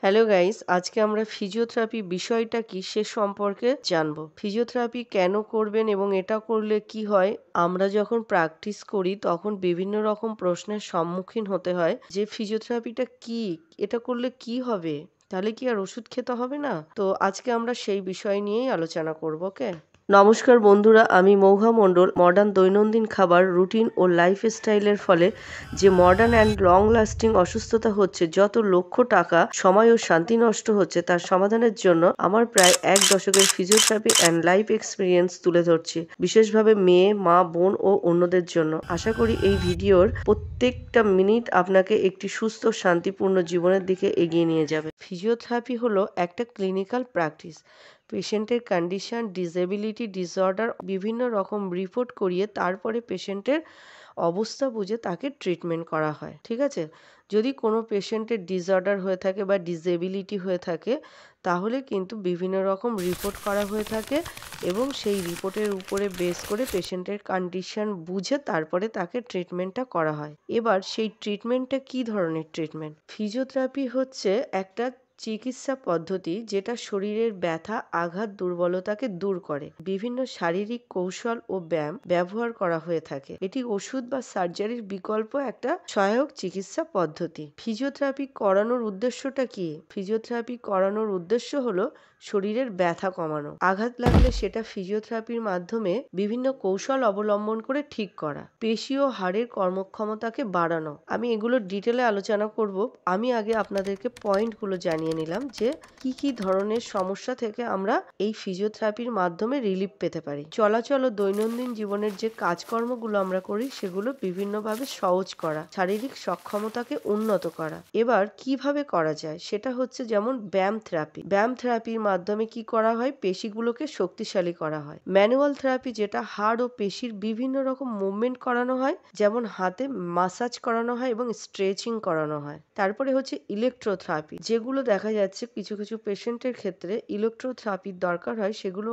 Hello guys, আজকে আমরা physiotherapy বিষয়টা কি সে সম্পর্কে জানবো। ফিজিওথেরাপি কেন করবেন এবং এটা করলে কি হয়? আমরা যখন প্র্যাকটিস করি তখন বিভিন্ন রকম প্রশ্নের সম্মুখীন হতে হয় যে ফিজিওথেরাপিটা কি? এটা করলে কি হবে? তাহলে কি আর ওষুধ খেতে হবে না? তো আজকে আমরা সেই বিষয় নিয়েই আলোচনা করব, ওকে? নমস্কার বন্ধুরা, আমি মৌহা মণ্ডল। মডার্ন দৈনন্দিন খাবার, রুটিন ও লাইফস্টাইলের ফলে যে মডার্ন অ্যান্ড লং লাস্টিং অসুস্থতা হচ্ছে, যত লক্ষ টাকা, সময় ও শান্তি নষ্ট হচ্ছে, তার সমাধানের জন্য আমার প্রায় ১ দশকের ফিজিওথেরাপি অ্যান্ড লাইফ এক্সপেরিয়েন্স তুলে ধরছি, বিশেষভাবে মেয়ে, মা, বোন ও অন্যদের জন্য। আশা করি এই ভিডিওর প্রত্যেকটা মিনিট আপনাকে একটি সুস্থ, শান্তিপূর্ণ জীবনের দিকে এগিয়ে নিয়ে যাবে। ফিজিওথেরাপি হলো একটা ক্লিনিক্যাল প্র্যাকটিস। পেশেন্টের কন্ডিশন, ডিসেবিলিটি, ডিসঅর্ডার বিভিন্ন রকম রিপোর্ট করিয়ে তারপরে পেশেন্টের অবস্থা বুঝে তাকে ট্রিটমেন্ট করা হয়। ঠিক আছে? যদি কোনো পেশেন্টের ডিসঅর্ডার হয়ে থাকে বা ডিসেবিলিটি হয়ে থাকে, তাহলে কিন্তু বিভিন্ন রকম রিপোর্ট করা হয়ে থাকে এবং সেই রিপোর্টের উপরে বেস করে পেশেন্টের কন্ডিশন বুঝে তারপরে তাকে ট্রিটমেন্টটা করা হয়। এবার সেই ট্রিটমেন্টটা কী ধরনের ট্রিটমেন্ট? ফিজিওথেরাপি হচ্ছে একটা চিকিৎসা পদ্ধতি যেটা শরীরের ব্যথা, আঘাত, দুর্বলতাকে দূর করে। বিভিন্ন শারীরিক কৌশল ও ব্যায়াম ব্যবহার করা হয়ে থাকে। এটি ওষুধ বা সার্জারির বিকল্প একটা সহায়ক চিকিৎসা পদ্ধতি। ফিজিওথেরাপি করানোর উদ্দেশ্যটা কি? ফিজিওথেরাপি করানোর উদ্দেশ্য হলো শরীরের ব্যথা কমানো। আঘাত লাগলে সেটা ফিজিওথেরাপির মাধ্যমে বিভিন্ন কৌশল অবলম্বন করে ঠিক করা। পেশি ও হাড়ের কর্মক্ষমতাকে বাড়ানো। আমি এগুলোর ডিটেলে আলোচনা করব। আমি আগে আপনাদেরকে পয়েন্টগুলো জানিয়ে নিলাম যে কি কি ধরনের সমস্যা থেকে আমরা এই ফিজিওথেরাপির মাধ্যমে রিলিফ পেতে পারি। চলাচল ও দৈনন্দিন জীবনের যে কাজকর্মগুলো আমরা করি সেগুলো বিভিন্নভাবে সহজ করা, শারীরিক সক্ষমতাকে উন্নত করা। এবার কিভাবে করা যায় সেটা হচ্ছে যেমন ব্যায়াম থেরাপি। ব্যায়াম থেরাপির মাধ্যমে কি করা হয়? পেশিগুলোকে শক্তিশালী করা হয়। ম্যানুয়াল থেরাপি, যেটা হাড় ও পেশির বিভিন্ন রকম মুভমেন্ট করানো হয়, যেমন হাতে মাসাজ করানো হয় এবং স্ট্রেচিং করানো হয়। তারপরে হচ্ছে ইলেকট্রোথেরাপি, যেগুলো দেখা যাচ্ছে কিছু কিছু পেশেন্টের ক্ষেত্রে ইলেকট্রোথেরাপির দরকার হয়, সেগুলো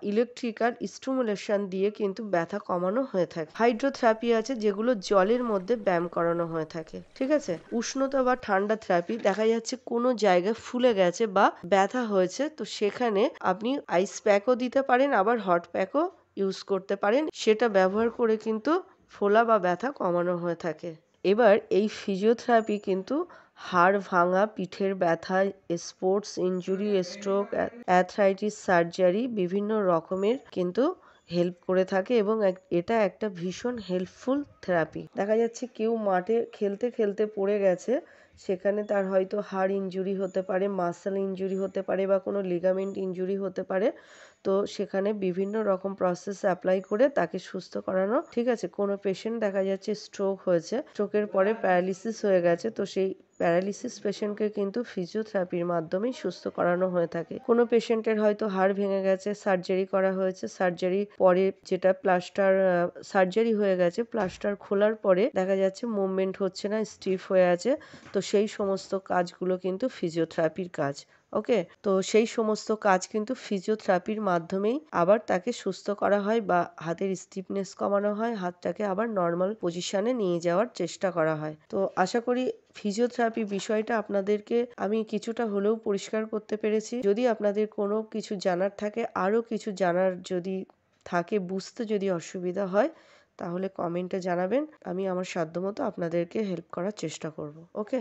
ইলেকট্রিক্যাল স্টিমুলেশন দিয়ে কিন্তু ব্যথা কমানো হয়ে থাকে। হাইড্রোথেরাপি আছে, যেগুলো জলের মধ্যে ব্যায়াম করানো হয়ে থাকে। ঠিক আছে? উষ্ণতা বা ঠান্ডা থেরাপি, দেখা যাচ্ছে কোনো জায়গায় ফুলে গেছে বা ব্যথা হয়েছে, তো সেখানে আপনি আইস প্যাকও দিতে পারেন, আবার হট প্যাকও ইউজ করতে পারেন। সেটা ব্যবহার করে কিন্তু ফোলা বা ব্যথা কমানো হয়ে থাকে। এবার এই ফিজিওথেরাপি কিন্তু হাড় ভাঙা, পিঠের ব্যথা, sports injury, stroke, arthritis, surgery বিভিন্ন রকমের কিন্তু হেল্প করে থাকে এবং এটা একটা ভীষণ হেল্পফুল থেরাপি। দেখা যাচ্ছে কেউ মাঠে খেলতে খেলতে পড়ে গেছে, সেখানে তার হয়তো হাড় ইনজুরি হতে পারে, মাসল ইনজুরি হতে পারে বা কোনো লিগামেন্ট ইনজুরি হতে পারে। তো সেখানে বিভিন্ন রকম প্রসেস অ্যাপ্লাই করে তাকে সুস্থ করানো। ঠিক আছে? কোনো পেশেন্ট দেখা যাচ্ছে স্ট্রোক হয়েছে, স্ট্রোকের পরে প্যারালিসিস হয়ে গেছে, তো সেই প্যারালিসিস পেশেন্টকে কিন্তু ফিজিওথেরাপির মাধ্যমেই সুস্থ করানো হয়ে থাকে। কোনো পেশেন্টের হয়তো হাড় ভেঙে গেছে, সার্জারি করা হয়েছে, সার্জারি পরে যেটা প্লাস্টার সার্জারি হয়ে গেছে, প্লাস্টার খোলার পরে দেখা যাচ্ছে মুভমেন্ট হচ্ছে না, স্টিফ হয়ে আছে, তো সেই সমস্ত কাজগুলো কিন্তু ফিজিওথেরাপির কাজ। ওকে? তো সেই সমস্ত কাজ কিন্তু ফিজিওথেরাপির মাধ্যমেই আবার তাকে সুস্থ করা হয় বা হাতের স্টিফনেস কমানো হয়, হাতটাকে আবার নর্মাল পজিশনে নিয়ে যাওয়ার চেষ্টা করা হয়। তো আশা করি ফিজিওথেরাপি বিষয়টা আপনাদেরকে আমি কিছুটা হলেও পরিষ্কার করতে পেরেছি। যদি আপনাদের কোনো কিছু জানার থাকে, আরও কিছু জানার যদি থাকে, বুঝতে যদি অসুবিধা হয়, তাহলে কমেন্টে জানাবেন। আমি আমার সাধ্যমতো আপনাদেরকে হেল্প করার চেষ্টা করব। ওকে?